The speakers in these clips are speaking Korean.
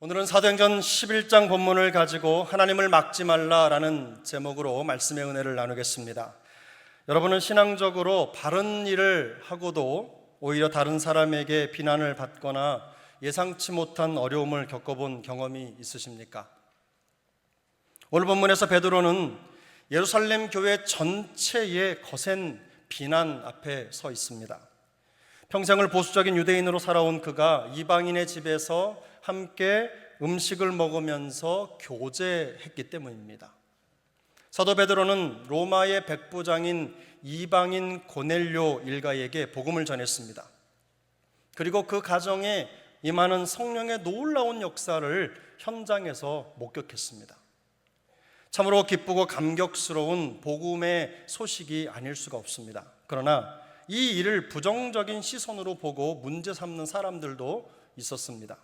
오늘은 사도행전 11장 본문을 가지고 하나님을 막지 말라라는 제목으로 말씀의 은혜를 나누겠습니다. 여러분은 신앙적으로 바른 일을 하고도 오히려 다른 사람에게 비난을 받거나 예상치 못한 어려움을 겪어본 경험이 있으십니까? 오늘 본문에서 베드로는 예루살렘 교회 전체의 거센 비난 앞에 서 있습니다. 평생을 보수적인 유대인으로 살아온 그가 이방인의 집에서 함께 음식을 먹으면서 교제했기 때문입니다. 사도 베드로는 로마의 백부장인 이방인 고넬료 일가에게 복음을 전했습니다. 그리고 그 가정에 임하는 성령의 놀라운 역사를 현장에서 목격했습니다. 참으로 기쁘고 감격스러운 복음의 소식이 아닐 수가 없습니다. 그러나 이 일을 부정적인 시선으로 보고 문제 삼는 사람들도 있었습니다.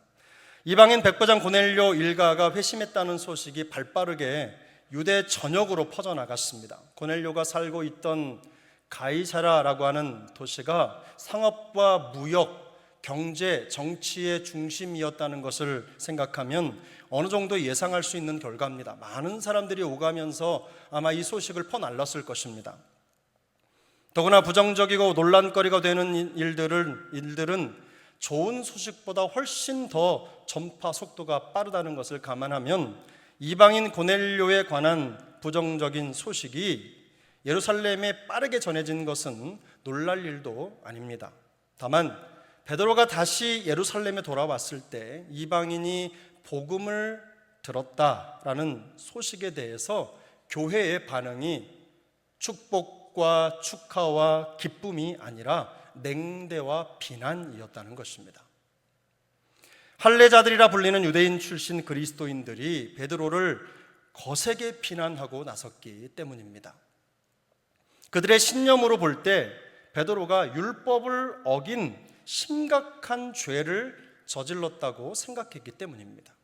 이방인 백부장 고넬료 일가가 회심했다는 소식이 발빠르게 유대 전역으로 퍼져나갔습니다. 고넬료가 살고 있던 가이사라라고 하는 도시가 상업과 무역, 경제, 정치의 중심이었다는 것을 생각하면 어느 정도 예상할 수 있는 결과입니다. 많은 사람들이 오가면서 아마 이 소식을 퍼날랐을 것입니다. 더구나 부정적이고 논란거리가 되는 일들은 좋은 소식보다 훨씬 더 전파 속도가 빠르다는 것을 감안하면 이방인 고넬료에 관한 부정적인 소식이 예루살렘에 빠르게 전해진 것은 놀랄 일도 아닙니다. 다만 베드로가 다시 예루살렘에 돌아왔을 때 이방인이 복음을 들었다라는 소식에 대해서 교회의 반응이 축복과 축하와 기쁨이 아니라 냉대와 비난이었다는 것입니다. 할례자들이라 불리는 유대인 출신 그리스도인들이 베드로를 거세게 비난하고 나섰기 때문입니다. 그들의 신념으로 볼 때 베드로가 율법을 어긴 심각한 죄를 저질렀다고 생각했기 때문입니다.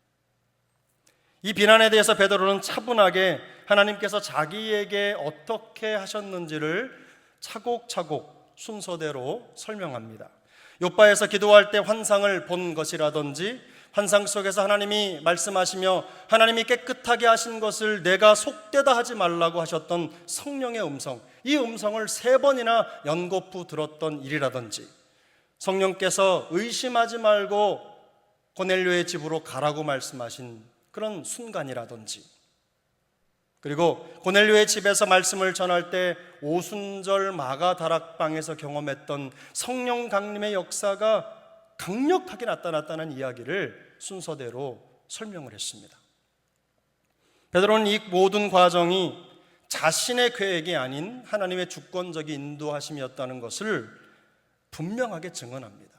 이 비난에 대해서 베드로는 차분하게 하나님께서 자기에게 어떻게 하셨는지를 차곡차곡 순서대로 설명합니다. 욥바에서 기도할 때 환상을 본 것이라든지 환상 속에서 하나님이 말씀하시며 하나님이 깨끗하게 하신 것을 내가 속되다 하지 말라고 하셨던 성령의 음성, 이 음성을 3번이나 연거푸 들었던 일이라든지 성령께서 의심하지 말고 고넬료의 집으로 가라고 말씀하신 그런 순간이라든지, 그리고 고넬료의 집에서 말씀을 전할 때 오순절 마가 다락방에서 경험했던 성령 강림의 역사가 강력하게 나타났다는 이야기를 순서대로 설명을 했습니다. 베드로는 이 모든 과정이 자신의 계획이 아닌 하나님의 주권적인 인도하심이었다는 것을 분명하게 증언합니다.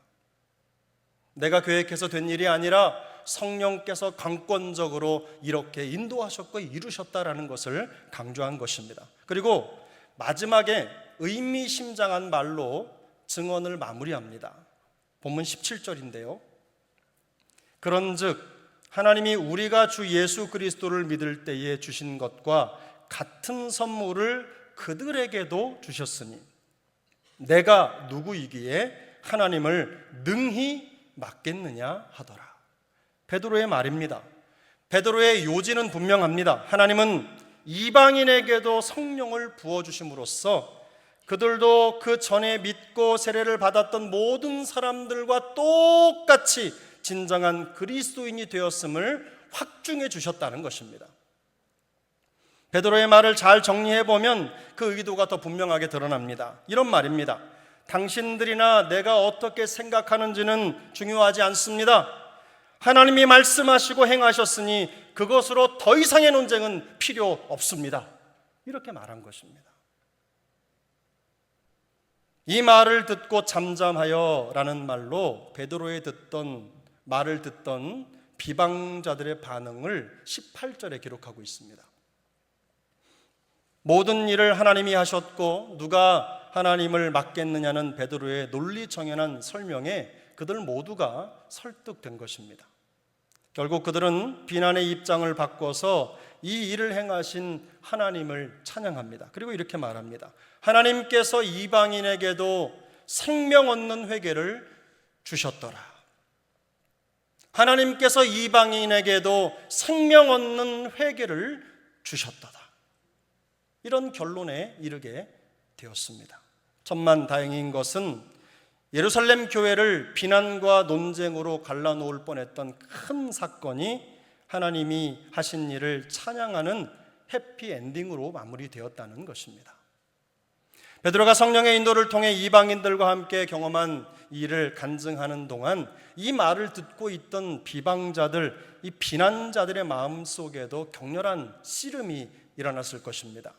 내가 계획해서 된 일이 아니라 성령께서 강권적으로 이렇게 인도하셨고 이루셨다라는 것을 강조한 것입니다. 그리고 마지막에 의미심장한 말로 증언을 마무리합니다. 본문 17절인데요. 그런즉 하나님이 우리가 주 예수 그리스도를 믿을 때에 주신 것과 같은 선물을 그들에게도 주셨으니 내가 누구이기에 하나님을 능히 막겠느냐 하더라. 베드로의 말입니다. 베드로의 요지는 분명합니다. 하나님은 이방인에게도 성령을 부어주심으로써 그들도 그 전에 믿고 세례를 받았던 모든 사람들과 똑같이 진정한 그리스도인이 되었음을 확증해 주셨다는 것입니다. 베드로의 말을 잘 정리해보면 그 의도가 더 분명하게 드러납니다. 이런 말입니다. 당신들이나 내가 어떻게 생각하는지는 중요하지 않습니다. 하나님이 말씀하시고 행하셨으니 그것으로 더 이상의 논쟁은 필요 없습니다. 이렇게 말한 것입니다. 이 말을 듣고 잠잠하여 라는 말로 베드로의 말을 듣던 비방자들의 반응을 18절에 기록하고 있습니다. 모든 일을 하나님이 하셨고 누가 하나님을 막겠느냐는 베드로의 논리정연한 설명에 그들 모두가 설득된 것입니다. 결국 그들은 비난의 입장을 바꿔서 이 일을 행하신 하나님을 찬양합니다. 그리고 이렇게 말합니다. 하나님께서 이방인에게도 생명 얻는 회개를 주셨더라. 하나님께서 이방인에게도 생명 얻는 회개를 주셨다다. 이런 결론에 이르게 되었습니다. 천만다행인 것은 예루살렘 교회를 비난과 논쟁으로 갈라놓을 뻔했던 큰 사건이 하나님이 하신 일을 찬양하는 해피엔딩으로 마무리되었다는 것입니다. 베드로가 성령의 인도를 통해 이방인들과 함께 경험한 일을 간증하는 동안 이 말을 듣고 있던 비방자들, 이 비난자들의 마음속에도 격렬한 씨름이 일어났을 것입니다.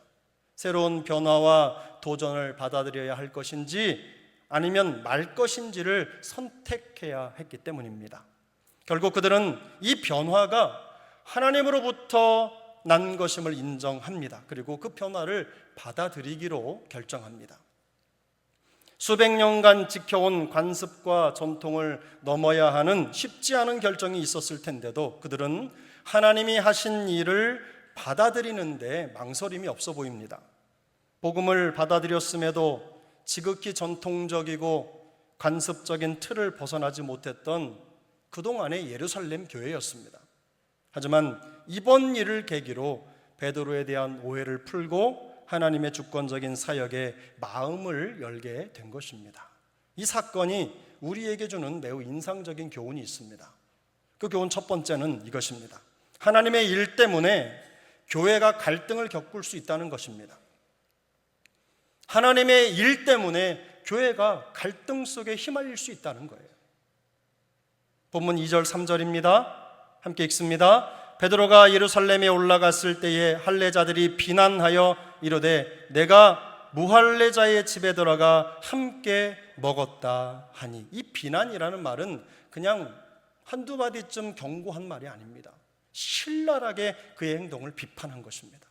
새로운 변화와 도전을 받아들여야 할 것인지 아니면 말 것인지를 선택해야 했기 때문입니다. 결국 그들은 이 변화가 하나님으로부터 난 것임을 인정합니다. 그리고 그 변화를 받아들이기로 결정합니다. 수백 년간 지켜온 관습과 전통을 넘어야 하는 쉽지 않은 결정이 있었을 텐데도 그들은 하나님이 하신 일을 받아들이는데 망설임이 없어 보입니다. 복음을 받아들였음에도 지극히 전통적이고 관습적인 틀을 벗어나지 못했던 그동안의 예루살렘 교회였습니다. 하지만 이번 일을 계기로 베드로에 대한 오해를 풀고 하나님의 주권적인 사역에 마음을 열게 된 것입니다. 이 사건이 우리에게 주는 매우 인상적인 교훈이 있습니다. 그 교훈 첫 번째는 이것입니다. 하나님의 일 때문에 교회가 갈등을 겪을 수 있다는 것입니다. 하나님의 일 때문에 교회가 갈등 속에 휘말릴 수 있다는 거예요. 본문 2절 3절입니다. 함께 읽습니다. 베드로가 예루살렘에 올라갔을 때에 할례자들이 비난하여 이르되 내가 무할례자의 집에 들어가 함께 먹었다 하니, 이 비난이라는 말은 그냥 한두 마디쯤 경고한 말이 아닙니다. 신랄하게 그의 행동을 비판한 것입니다.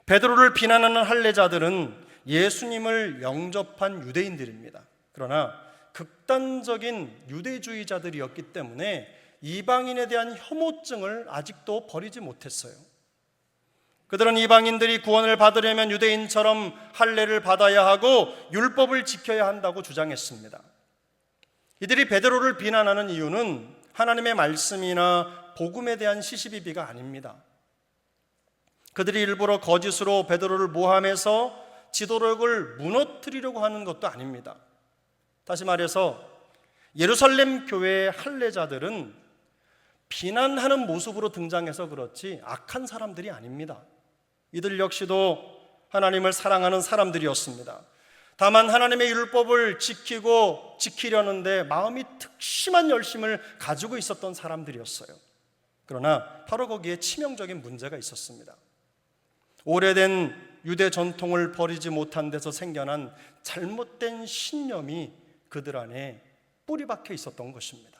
베드로를 비난하는 할례자들은 예수님을 영접한 유대인들입니다. 그러나 극단적인 유대주의자들이었기 때문에 이방인에 대한 혐오증을 아직도 버리지 못했어요. 그들은 이방인들이 구원을 받으려면 유대인처럼 할례를 받아야 하고 율법을 지켜야 한다고 주장했습니다. 이들이 베드로를 비난하는 이유는 하나님의 말씀이나 복음에 대한 시시비비가 아닙니다. 그들이 일부러 거짓으로 베드로를 모함해서 지도력을 무너뜨리려고 하는 것도 아닙니다. 다시 말해서 예루살렘 교회의 할례자들은 비난하는 모습으로 등장해서 그렇지 악한 사람들이 아닙니다. 이들 역시도 하나님을 사랑하는 사람들이었습니다. 다만 하나님의 율법을 지키려는데 마음이 특심한 열심을 가지고 있었던 사람들이었어요. 그러나 바로 거기에 치명적인 문제가 있었습니다. 오래된 유대 전통을 버리지 못한 데서 생겨난 잘못된 신념이 그들 안에 뿌리 박혀 있었던 것입니다.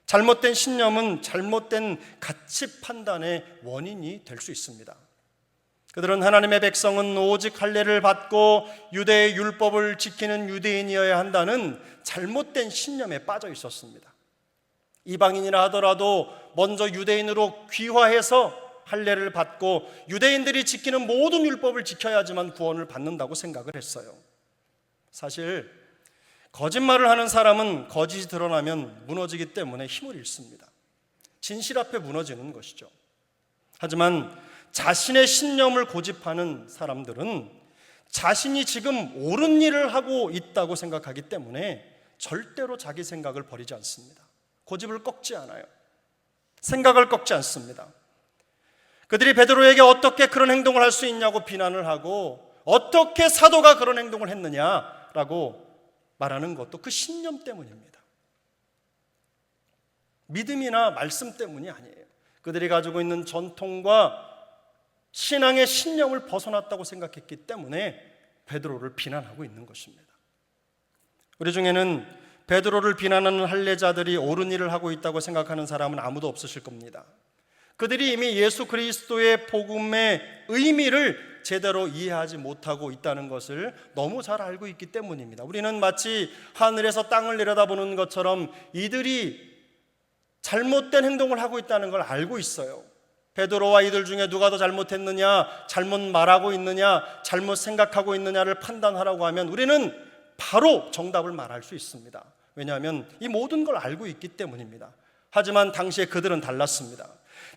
잘못된 신념은 잘못된 가치 판단의 원인이 될 수 있습니다. 그들은 하나님의 백성은 오직 할례를 받고 유대의 율법을 지키는 유대인이어야 한다는 잘못된 신념에 빠져 있었습니다. 이방인이라 하더라도 먼저 유대인으로 귀화해서 할례를 받고 유대인들이 지키는 모든 율법을 지켜야지만 구원을 받는다고 생각을 했어요. 사실 거짓말을 하는 사람은 거짓이 드러나면 무너지기 때문에 힘을 잃습니다. 진실 앞에 무너지는 것이죠. 하지만 자신의 신념을 고집하는 사람들은 자신이 지금 옳은 일을 하고 있다고 생각하기 때문에 절대로 자기 생각을 버리지 않습니다. 고집을 꺾지 않아요. 생각을 꺾지 않습니다. 그들이 베드로에게 어떻게 그런 행동을 할 수 있냐고 비난을 하고 어떻게 사도가 그런 행동을 했느냐라고 말하는 것도 그 신념 때문입니다. 믿음이나 말씀 때문이 아니에요. 그들이 가지고 있는 전통과 신앙의 신념을 벗어났다고 생각했기 때문에 베드로를 비난하고 있는 것입니다. 우리 중에는 베드로를 비난하는 할례자들이 옳은 일을 하고 있다고 생각하는 사람은 아무도 없으실 겁니다. 그들이 이미 예수 그리스도의 복음의 의미를 제대로 이해하지 못하고 있다는 것을 너무 잘 알고 있기 때문입니다. 우리는 마치 하늘에서 땅을 내려다보는 것처럼 이들이 잘못된 행동을 하고 있다는 걸 알고 있어요. 베드로와 이들 중에 누가 더 잘못했느냐, 잘못 말하고 있느냐, 잘못 생각하고 있느냐를 판단하라고 하면 우리는 바로 정답을 말할 수 있습니다. 왜냐하면 이 모든 걸 알고 있기 때문입니다. 하지만 당시에 그들은 달랐습니다.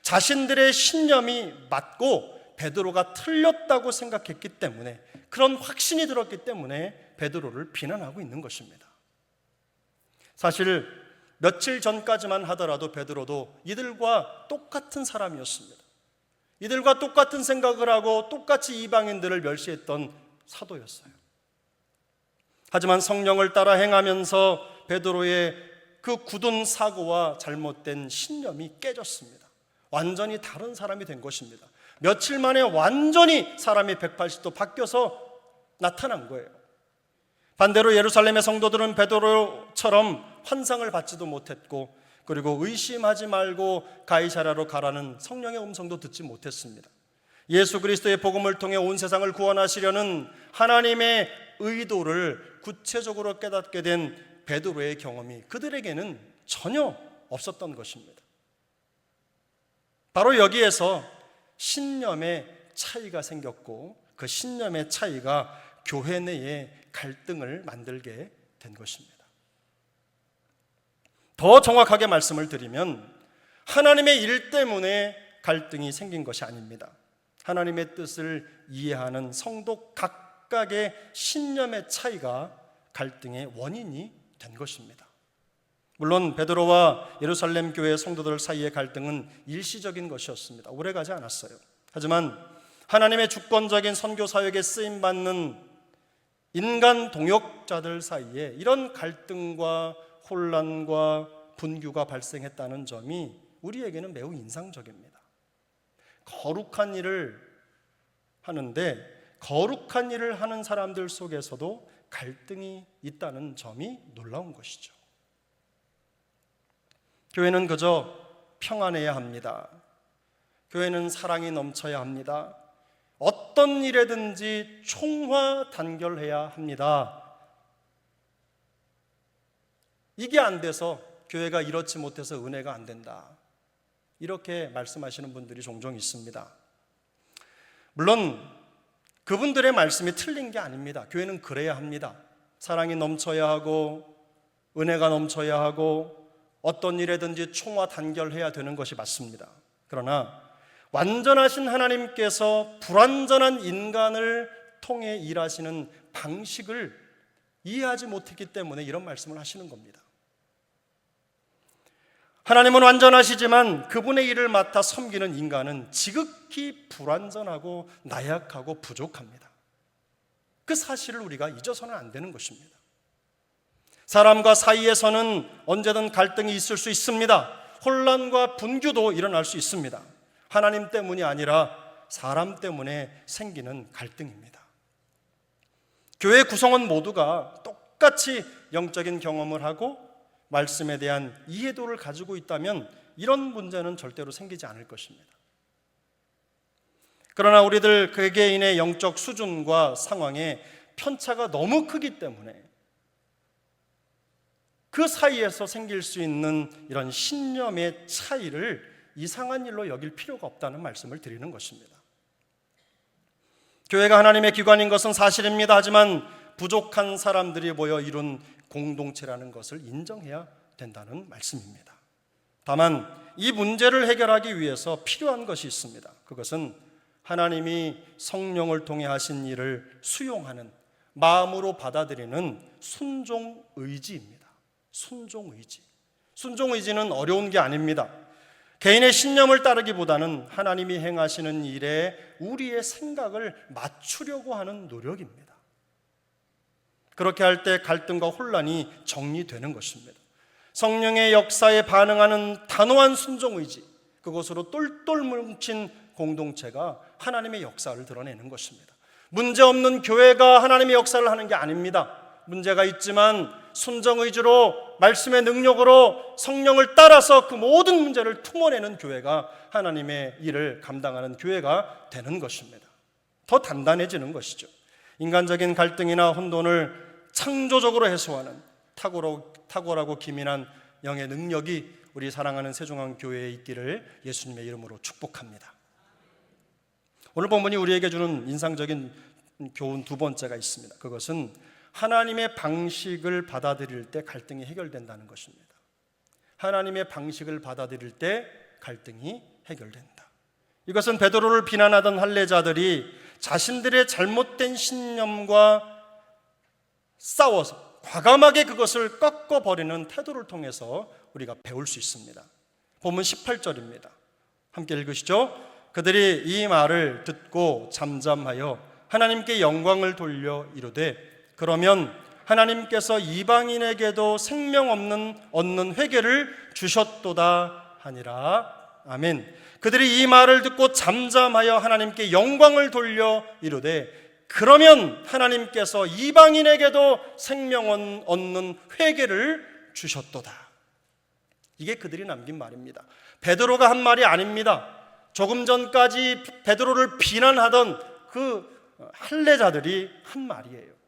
자신들의 신념이 맞고 베드로가 틀렸다고 생각했기 때문에, 그런 확신이 들었기 때문에 베드로를 비난하고 있는 것입니다. 사실 며칠 전까지만 하더라도 베드로도 이들과 똑같은 사람이었습니다. 이들과 똑같은 생각을 하고 똑같이 이방인들을 멸시했던 사도였어요. 하지만 성령을 따라 행하면서 베드로의 그 굳은 사고와 잘못된 신념이 깨졌습니다. 완전히 다른 사람이 된 것입니다. 며칠 만에 완전히 사람이 180도 바뀌어서 나타난 거예요. 반대로 예루살렘의 성도들은 베드로처럼 환상을 받지도 못했고, 그리고 의심하지 말고 가이사랴로 가라는 성령의 음성도 듣지 못했습니다. 예수 그리스도의 복음을 통해 온 세상을 구원하시려는 하나님의 의도를 구체적으로 깨닫게 된 베드로의 경험이 그들에게는 전혀 없었던 것입니다. 바로 여기에서 신념의 차이가 생겼고, 그 신념의 차이가 교회 내에 갈등을 만들게 된 것입니다. 더 정확하게 말씀을 드리면 하나님의 일 때문에 갈등이 생긴 것이 아닙니다. 하나님의 뜻을 이해하는 성도 각각의 신념의 차이가 갈등의 원인이 된 것입니다. 물론 베드로와 예루살렘 교회 성도들 사이의 갈등은 일시적인 것이었습니다. 오래가지 않았어요. 하지만 하나님의 주권적인 선교 사역에 쓰임받는 인간 동역자들 사이에 이런 갈등과 혼란과 분규가 발생했다는 점이 우리에게는 매우 인상적입니다. 거룩한 일을 하는데 거룩한 일을 하는 사람들 속에서도 갈등이 있다는 점이 놀라운 것이죠. 교회는 그저 평안해야 합니다. 교회는 사랑이 넘쳐야 합니다. 어떤 일에든지 총화단결해야 합니다. 이게 안 돼서 교회가 이렇지 못해서 은혜가 안 된다, 이렇게 말씀하시는 분들이 종종 있습니다. 물론 그분들의 말씀이 틀린 게 아닙니다. 교회는 그래야 합니다. 사랑이 넘쳐야 하고 은혜가 넘쳐야 하고 어떤 일에든지 총화단결해야 되는 것이 맞습니다. 그러나 완전하신 하나님께서 불완전한 인간을 통해 일하시는 방식을 이해하지 못했기 때문에 이런 말씀을 하시는 겁니다. 하나님은 완전하시지만 그분의 일을 맡아 섬기는 인간은 지극히 불완전하고 나약하고 부족합니다. 그 사실을 우리가 잊어서는 안 되는 것입니다. 사람과 사이에서는 언제든 갈등이 있을 수 있습니다. 혼란과 분규도 일어날 수 있습니다. 하나님 때문이 아니라 사람 때문에 생기는 갈등입니다. 교회 구성원 모두가 똑같이 영적인 경험을 하고 말씀에 대한 이해도를 가지고 있다면 이런 문제는 절대로 생기지 않을 것입니다. 그러나 우리들 개개인의 영적 수준과 상황에 편차가 너무 크기 때문에 그 사이에서 생길 수 있는 이런 신념의 차이를 이상한 일로 여길 필요가 없다는 말씀을 드리는 것입니다. 교회가 하나님의 기관인 것은 사실입니다. 하지만 부족한 사람들이 모여 이룬 공동체라는 것을 인정해야 된다는 말씀입니다. 다만 이 문제를 해결하기 위해서 필요한 것이 있습니다. 그것은 하나님이 성령을 통해 하신 일을 수용하는, 마음으로 받아들이는 순종의지입니다. 순종의지. 순종의지는 어려운 게 아닙니다. 개인의 신념을 따르기보다는 하나님이 행하시는 일에 우리의 생각을 맞추려고 하는 노력입니다. 그렇게 할 때 갈등과 혼란이 정리되는 것입니다. 성령의 역사에 반응하는 단호한 순종의지, 그것으로 똘똘 뭉친 공동체가 하나님의 역사를 드러내는 것입니다. 문제없는 교회가 하나님의 역사를 하는 게 아닙니다. 문제가 있지만 순종의지로 말씀의 능력으로 성령을 따라서 그 모든 문제를 품어내는 교회가 하나님의 일을 감당하는 교회가 되는 것입니다. 더 단단해지는 것이죠. 인간적인 갈등이나 혼돈을 창조적으로 해소하는 탁월하고 기민한 영의 능력이 우리 사랑하는 세종항교회에 있기를 예수님의 이름으로 축복합니다. 오늘 본문이 우리에게 주는 인상적인 교훈 두 번째가 있습니다. 그것은 하나님의 방식을 받아들일 때 갈등이 해결된다는 것입니다. 하나님의 방식을 받아들일 때 갈등이 해결된다. 이것은 베드로를 비난하던 할례자들이 자신들의 잘못된 신념과 싸워서 과감하게 그것을 꺾어버리는 태도를 통해서 우리가 배울 수 있습니다. 본문 18절입니다. 함께 읽으시죠. 그들이 이 말을 듣고 잠잠하여 하나님께 영광을 돌려 이르되 그러면 하나님께서 이방인에게도 생명 얻는 회개를 주셨도다 하니라. 아멘. 그들이 이 말을 듣고 잠잠하여 하나님께 영광을 돌려 이르되 그러면 하나님께서 이방인에게도 생명 얻는 회개를 주셨도다. 이게 그들이 남긴 말입니다. 베드로가 한 말이 아닙니다. 조금 전까지 베드로를 비난하던 그 할례자들이 한 말이에요.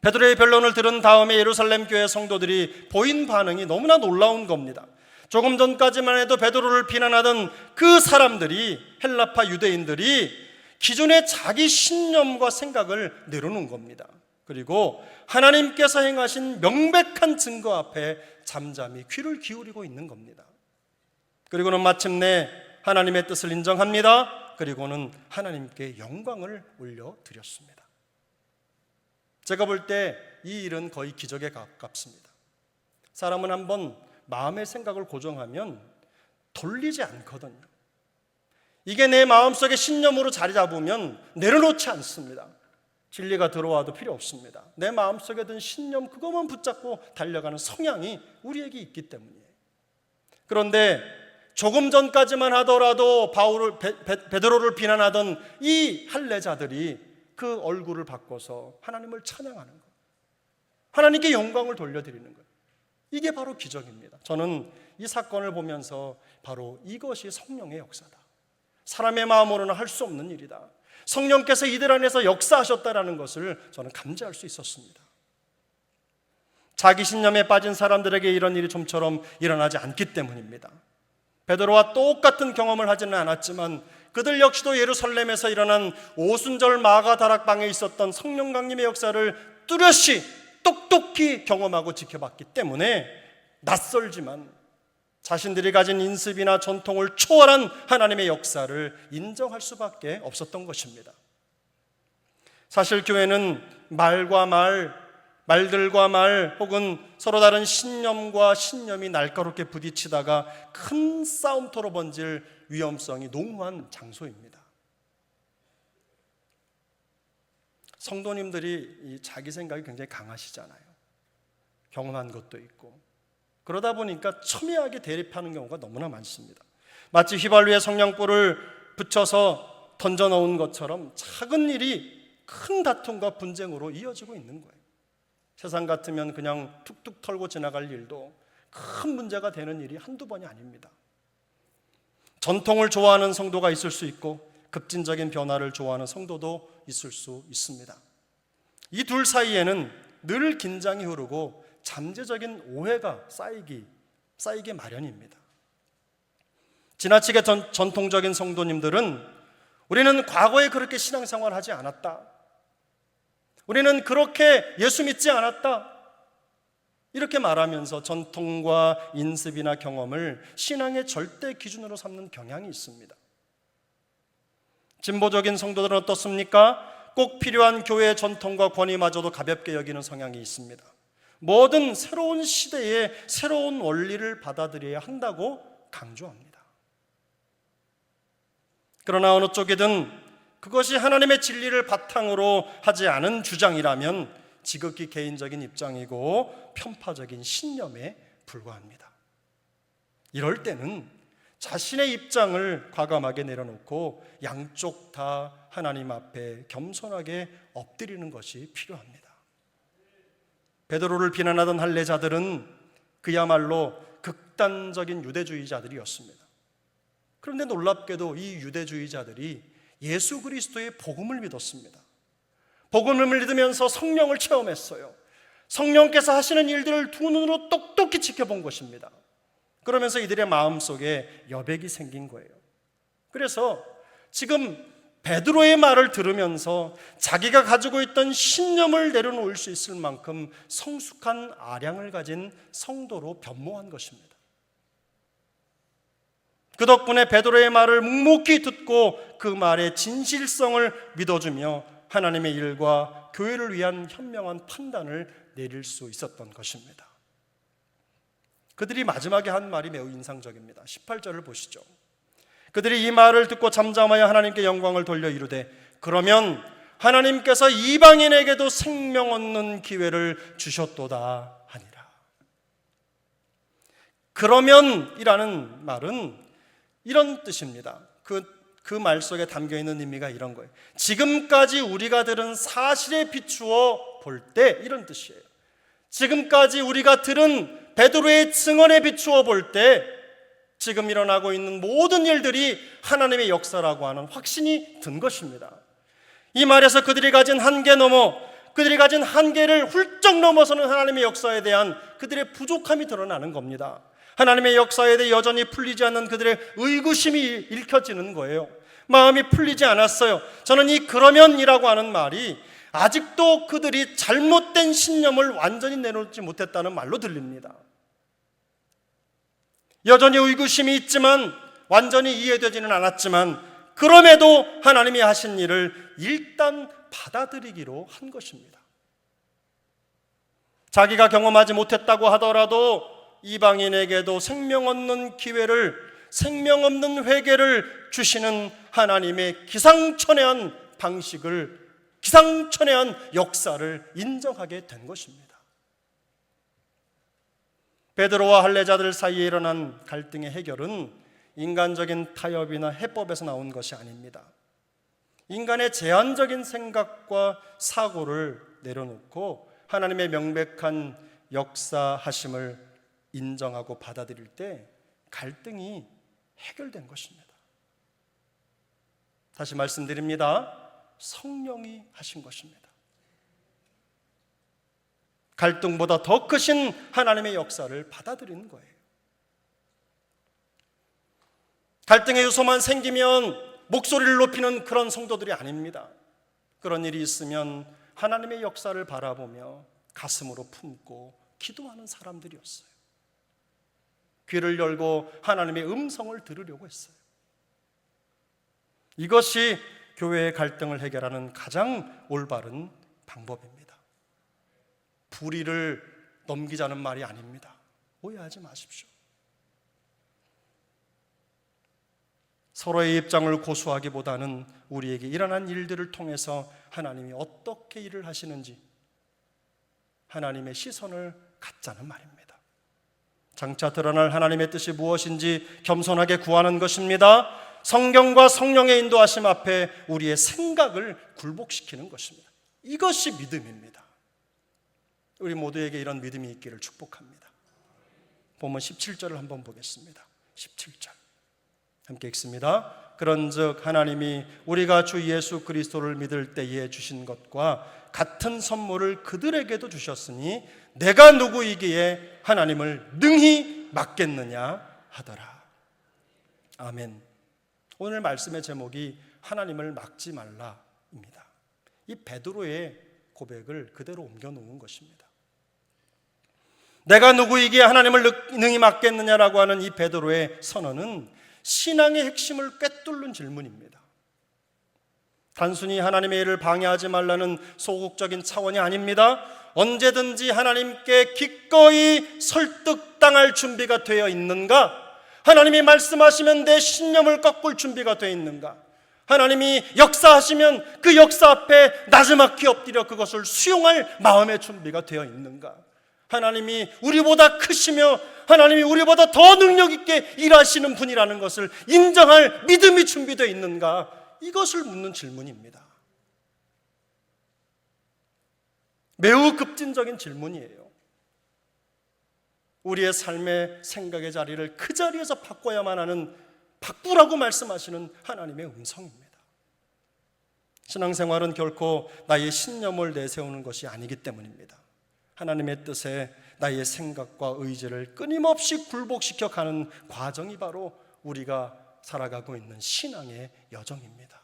베드로의 변론을 들은 다음에 예루살렘 교회 성도들이 보인 반응이 너무나 놀라운 겁니다. 조금 전까지만 해도 베드로를 비난하던 그 사람들이, 헬라파 유대인들이 기존의 자기 신념과 생각을 내려놓은 겁니다. 그리고 하나님께서 행하신 명백한 증거 앞에 잠잠히 귀를 기울이고 있는 겁니다. 그리고는 마침내 하나님의 뜻을 인정합니다. 그리고는 하나님께 영광을 올려드렸습니다. 제가 볼 때 이 일은 거의 기적에 가깝습니다. 사람은 한번 마음의 생각을 고정하면 돌리지 않거든요. 이게 내 마음속에 신념으로 자리 잡으면 내려놓지 않습니다. 진리가 들어와도 필요 없습니다. 내 마음속에 든 신념 그것만 붙잡고 달려가는 성향이 우리에게 있기 때문이에요. 그런데 조금 전까지만 하더라도 베드로를 비난하던 이 할례자들이 그 얼굴을 바꿔서 하나님을 찬양하는 것, 하나님께 영광을 돌려드리는 것, 이게 바로 기적입니다. 저는 이 사건을 보면서 바로 이것이 성령의 역사다. 사람의 마음으로는 할 수 없는 일이다. 성령께서 이들 안에서 역사하셨다라는 것을 저는 감지할 수 있었습니다. 자기 신념에 빠진 사람들에게 이런 일이 좀처럼 일어나지 않기 때문입니다. 베드로와 똑같은 경험을 하지는 않았지만 그들 역시도 예루살렘에서 일어난 오순절 마가다락방에 있었던 성령 강림의 역사를 뚜렷이 똑똑히 경험하고 지켜봤기 때문에 낯설지만 자신들이 가진 인습이나 전통을 초월한 하나님의 역사를 인정할 수밖에 없었던 것입니다. 사실 교회는 말들과 말 혹은 서로 다른 신념과 신념이 날카롭게 부딪히다가 큰 싸움터로 번질 위험성이 농후한 장소입니다. 성도님들이 자기 생각이 굉장히 강하시잖아요. 경험한 것도 있고 그러다 보니까 첨예하게 대립하는 경우가 너무나 많습니다. 마치 휘발유에 성냥불을 붙여서 던져놓은 것처럼 작은 일이 큰 다툼과 분쟁으로 이어지고 있는 거예요. 세상 같으면 그냥 툭툭 털고 지나갈 일도 큰 문제가 되는 일이 한두 번이 아닙니다. 전통을 좋아하는 성도가 있을 수 있고 급진적인 변화를 좋아하는 성도도 있을 수 있습니다. 이 둘 사이에는 늘 긴장이 흐르고 잠재적인 오해가 쌓이기 마련입니다. 지나치게 전통적인 성도님들은 우리는 과거에 그렇게 신앙생활을 하지 않았다. 우리는 그렇게 예수 믿지 않았다. 이렇게 말하면서 전통과 인습이나 경험을 신앙의 절대 기준으로 삼는 경향이 있습니다. 진보적인 성도들은 어떻습니까? 꼭 필요한 교회의 전통과 권위마저도 가볍게 여기는 성향이 있습니다. 뭐든 새로운 시대에 새로운 원리를 받아들여야 한다고 강조합니다. 그러나 어느 쪽이든 그것이 하나님의 진리를 바탕으로 하지 않은 주장이라면 지극히 개인적인 입장이고 편파적인 신념에 불과합니다. 이럴 때는 자신의 입장을 과감하게 내려놓고 양쪽 다 하나님 앞에 겸손하게 엎드리는 것이 필요합니다. 베드로를 비난하던 할례자들은 그야말로 극단적인 유대주의자들이었습니다. 그런데 놀랍게도 이 유대주의자들이 예수 그리스도의 복음을 믿었습니다. 복음을 믿으면서 성령을 체험했어요. 성령께서 하시는 일들을 두 눈으로 똑똑히 지켜본 것입니다. 그러면서 이들의 마음속에 여백이 생긴 거예요. 그래서 지금 베드로의 말을 들으면서 자기가 가지고 있던 신념을 내려놓을 수 있을 만큼 성숙한 아량을 가진 성도로 변모한 것입니다. 그 덕분에 베드로의 말을 묵묵히 듣고 그 말의 진실성을 믿어주며 하나님의 일과 교회를 위한 현명한 판단을 내릴 수 있었던 것입니다. 그들이 마지막에 한 말이 매우 인상적입니다. 18절을 보시죠. 그들이 이 말을 듣고 잠잠하여 하나님께 영광을 돌려 이르되 그러면 하나님께서 이방인에게도 생명 얻는 기회를 주셨도다 하니라. 그러면이라는 말은 이런 뜻입니다. 그 말 속에 담겨있는 의미가 이런 거예요. 지금까지 우리가 들은 사실에 비추어 볼 때 이런 뜻이에요. 지금까지 우리가 들은 베드로의 증언에 비추어 볼 때 지금 일어나고 있는 모든 일들이 하나님의 역사라고 하는 확신이 든 것입니다. 이 말에서 그들이 가진 그들이 가진 한계를 훌쩍 넘어서는 하나님의 역사에 대한 그들의 부족함이 드러나는 겁니다. 하나님의 역사에 대해 여전히 풀리지 않는 그들의 의구심이 읽혀지는 거예요. 마음이 풀리지 않았어요. 저는 이 그러면이라고 하는 말이 아직도 그들이 잘못된 신념을 완전히 내놓지 못했다는 말로 들립니다. 여전히 의구심이 있지만 완전히 이해되지는 않았지만 그럼에도 하나님이 하신 일을 일단 받아들이기로 한 것입니다. 자기가 경험하지 못했다고 하더라도 이방인에게도 생명 얻는 기회를, 생명 없는 회개를 주시는 하나님의 기상천외한 방식을, 기상천외한 역사를 인정하게 된 것입니다. 베드로와 할례자들 사이에 일어난 갈등의 해결은 인간적인 타협이나 해법에서 나온 것이 아닙니다. 인간의 제한적인 생각과 사고를 내려놓고 하나님의 명백한 역사하심을 인정하고 받아들일 때 갈등이 해결된 것입니다. 다시 말씀드립니다. 성령이 하신 것입니다. 갈등보다 더 크신 하나님의 역사를 받아들이는 거예요. 갈등의 요소만 생기면 목소리를 높이는 그런 성도들이 아닙니다. 그런 일이 있으면 하나님의 역사를 바라보며 가슴으로 품고 기도하는 사람들이었어요. 귀를 열고 하나님의 음성을 들으려고 했어요. 이것이 교회의 갈등을 해결하는 가장 올바른 방법입니다. 불의를 넘기자는 말이 아닙니다. 오해하지 마십시오. 서로의 입장을 고수하기보다는 우리에게 일어난 일들을 통해서 하나님이 어떻게 일을 하시는지 하나님의 시선을 갖자는 말입니다. 장차 드러날 하나님의 뜻이 무엇인지 겸손하게 구하는 것입니다. 성경과 성령의 인도하심 앞에 우리의 생각을 굴복시키는 것입니다. 이것이 믿음입니다. 우리 모두에게 이런 믿음이 있기를 축복합니다. 본문 17절을 한번 보겠습니다. 17절 함께 읽습니다. 그런즉 하나님이 우리가 주 예수 그리스도를 믿을 때에 주신 것과 같은 선물을 그들에게도 주셨으니 내가 누구이기에 하나님을 능히 막겠느냐 하더라. 아멘. 오늘 말씀의 제목이 하나님을 막지 말라입니다. 이 베드로의 고백을 그대로 옮겨 놓은 것입니다. 내가 누구이기에 하나님을 능히 막겠느냐라고 하는 이 베드로의 선언은 신앙의 핵심을 꿰뚫는 질문입니다. 단순히 하나님의 일을 방해하지 말라는 소극적인 차원이 아닙니다. 언제든지 하나님께 기꺼이 설득당할 준비가 되어 있는가? 하나님이 말씀하시면 내 신념을 꺾을 준비가 되어 있는가? 하나님이 역사하시면 그 역사 앞에 나지막히 엎드려 그것을 수용할 마음의 준비가 되어 있는가? 하나님이 우리보다 크시며 하나님이 우리보다 더 능력 있게 일하시는 분이라는 것을 인정할 믿음이 준비되어 있는가? 이것을 묻는 질문입니다. 매우 급진적인 질문이에요. 우리의 삶의 생각의 자리를 그 자리에서 바꿔야만 하는, 바꾸라고 말씀하시는 하나님의 음성입니다. 신앙생활은 결코 나의 신념을 내세우는 것이 아니기 때문입니다. 하나님의 뜻에 나의 생각과 의지를 끊임없이 굴복시켜 가는 과정이 바로 우리가 살아가고 있는 신앙의 여정입니다.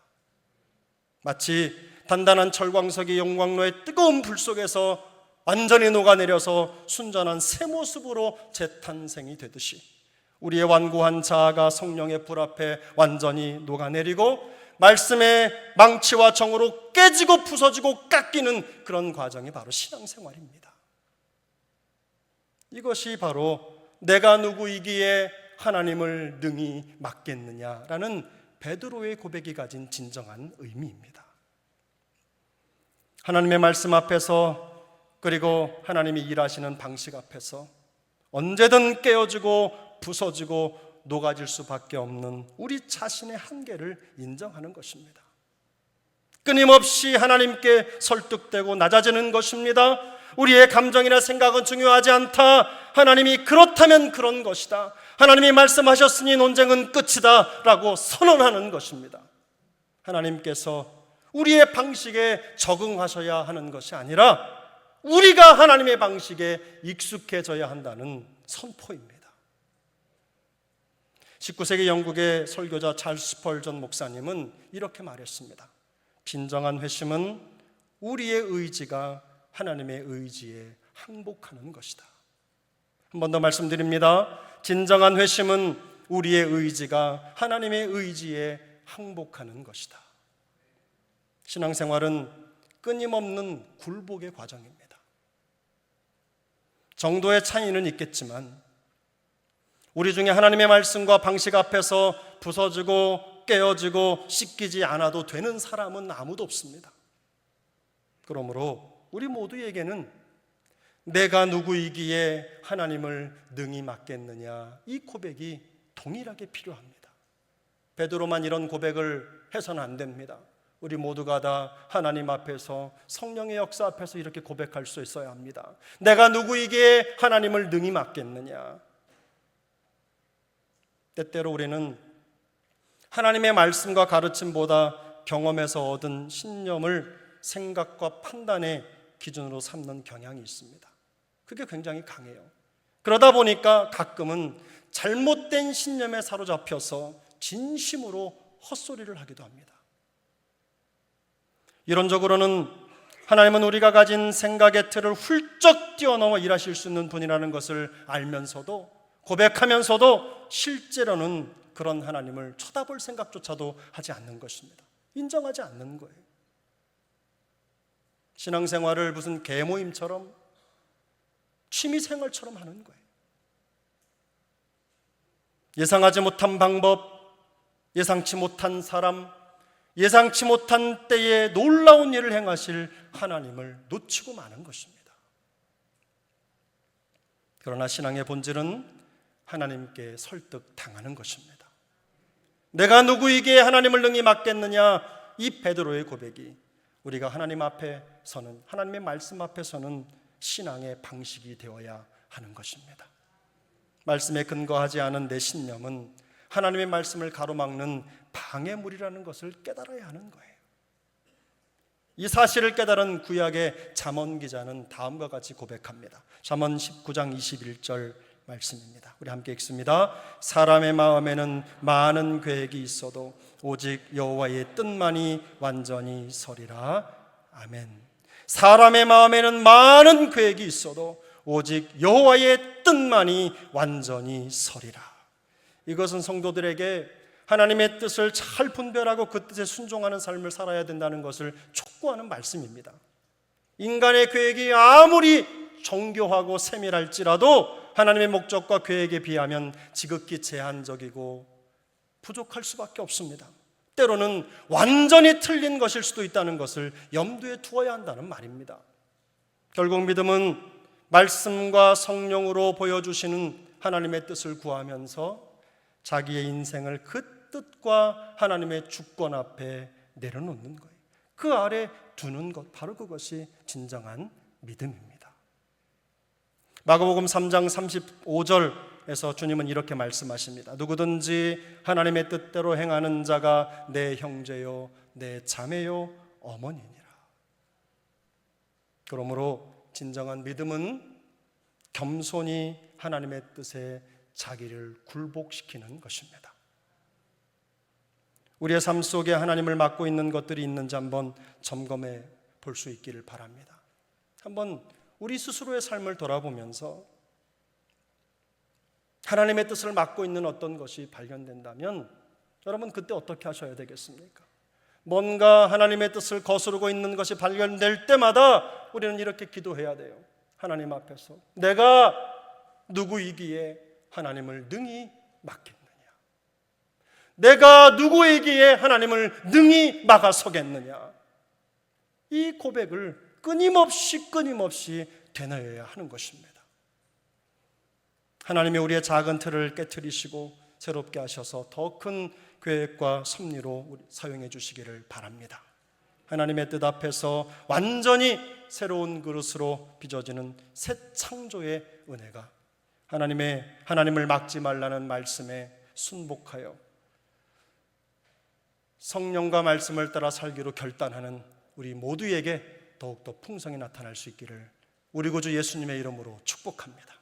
마치 단단한 철광석이 용광로의 뜨거운 불 속에서 완전히 녹아내려서 순전한 새 모습으로 재탄생이 되듯이 우리의 완고한 자아가 성령의 불 앞에 완전히 녹아내리고 말씀의 망치와 정으로 깨지고 부서지고 깎이는 그런 과정이 바로 신앙생활입니다. 이것이 바로 내가 누구이기에 하나님을 능히 맡겠느냐라는 베드로의 고백이 가진 진정한 의미입니다. 하나님의 말씀 앞에서, 그리고 하나님이 일하시는 방식 앞에서 언제든 깨어지고 부서지고 녹아질 수밖에 없는 우리 자신의 한계를 인정하는 것입니다. 끊임없이 하나님께 설득되고 낮아지는 것입니다. 우리의 감정이나 생각은 중요하지 않다. 하나님이 그렇다면 그런 것이다. 하나님이 말씀하셨으니 논쟁은 끝이다 라고 선언하는 것입니다. 하나님께서 우리의 방식에 적응하셔야 하는 것이 아니라 우리가 하나님의 방식에 익숙해져야 한다는 선포입니다. 19세기 영국의 설교자 찰스 스펄전 목사님은 이렇게 말했습니다. 진정한 회심은 우리의 의지가 하나님의 의지에 항복하는 것이다. 한 번 더 말씀드립니다. 진정한 회심은 우리의 의지가 하나님의 의지에 항복하는 것이다. 신앙생활은 끊임없는 굴복의 과정입니다. 정도의 차이는 있겠지만 우리 중에 하나님의 말씀과 방식 앞에서 부서지고 깨어지고 씻기지 않아도 되는 사람은 아무도 없습니다. 그러므로 우리 모두에게는 내가 누구이기에 하나님을 능히 맡겠느냐, 이 고백이 동일하게 필요합니다. 베드로만 이런 고백을 해서는 안 됩니다. 우리 모두가 다 하나님 앞에서, 성령의 역사 앞에서 이렇게 고백할 수 있어야 합니다. 내가 누구이기에 하나님을 능히 맡겠느냐. 때때로 우리는 하나님의 말씀과 가르침보다 경험에서 얻은 신념을 생각과 판단의 기준으로 삼는 경향이 있습니다. 그게 굉장히 강해요. 그러다 보니까 가끔은 잘못된 신념에 사로잡혀서 진심으로 헛소리를 하기도 합니다. 이론적으로는 하나님은 우리가 가진 생각의 틀을 훌쩍 뛰어넘어 일하실 수 있는 분이라는 것을 알면서도, 고백하면서도 실제로는 그런 하나님을 쳐다볼 생각조차도 하지 않는 것입니다. 인정하지 않는 거예요. 신앙생활을 무슨 계모임처럼, 취미생활처럼 하는 거예요. 예상하지 못한 방법, 예상치 못한 사람, 예상치 못한 때에 놀라운 일을 행하실 하나님을 놓치고 마는 것입니다. 그러나 신앙의 본질은 하나님께 설득당하는 것입니다. 내가 누구에게 하나님을 능히 맡겠느냐, 이 베드로의 고백이 우리가 하나님 앞에 서는, 하나님의 말씀 앞에 서는 신앙의 방식이 되어야 하는 것입니다. 말씀에 근거하지 않은 내 신념은 하나님의 말씀을 가로막는 방해물이라는 것을 깨달아야 하는 거예요. 이 사실을 깨달은 구약의 잠언 기자는 다음과 같이 고백합니다. 잠언 19장 21절 말씀입니다. 우리 함께 읽습니다. 사람의 마음에는 많은 계획이 있어도 오직 여호와의 뜻만이 완전히 서리라. 아멘. 사람의 마음에는 많은 계획이 있어도 오직 여호와의 뜻만이 완전히 서리라. 이것은 성도들에게 하나님의 뜻을 잘 분별하고 그 뜻에 순종하는 삶을 살아야 된다는 것을 촉구하는 말씀입니다. 인간의 계획이 아무리 정교하고 세밀할지라도 하나님의 목적과 계획에 비하면 지극히 제한적이고 부족할 수밖에 없습니다. 때로는 완전히 틀린 것일 수도 있다는 것을 염두에 두어야 한다는 말입니다. 결국 믿음은 말씀과 성령으로 보여주시는 하나님의 뜻을 구하면서 자기의 인생을 그 뜻과 하나님의 주권 앞에 내려놓는 거예요. 그 아래 두는 것, 바로 그것이 진정한 믿음입니다. 마가복음 3장 35절에서 주님은 이렇게 말씀하십니다. 누구든지 하나님의 뜻대로 행하는 자가 내 형제요, 내 자매요, 어머니니라. 그러므로 진정한 믿음은 겸손히 하나님의 뜻에 자기를 굴복시키는 것입니다. 우리의 삶 속에 하나님을 맡고 있는 것들이 있는지 한번 점검해 볼 수 있기를 바랍니다. 한번 우리 스스로의 삶을 돌아보면서 하나님의 뜻을 맡고 있는 어떤 것이 발견된다면 여러분 그때 어떻게 하셔야 되겠습니까? 뭔가 하나님의 뜻을 거스르고 있는 것이 발견될 때마다 우리는 이렇게 기도해야 돼요. 하나님 앞에서 내가 누구이기에 하나님을 능히 맡겠느냐? 내가 누구이기에 하나님을 능히 막아서겠느냐? 이 고백을 끊임없이 되뇌어야 하는 것입니다. 하나님이 우리의 작은 틀을 깨트리시고 새롭게 하셔서 더 큰 계획과 섭리로 사용해 주시기를 바랍니다. 하나님의 뜻 앞에서 완전히 새로운 그릇으로 빚어지는 새 창조의 은혜가 하나님을 막지 말라는 말씀에 순복하여 성령과 말씀을 따라 살기로 결단하는 우리 모두에게 더욱더 풍성히 나타날 수 있기를 우리 구주 예수님의 이름으로 축복합니다.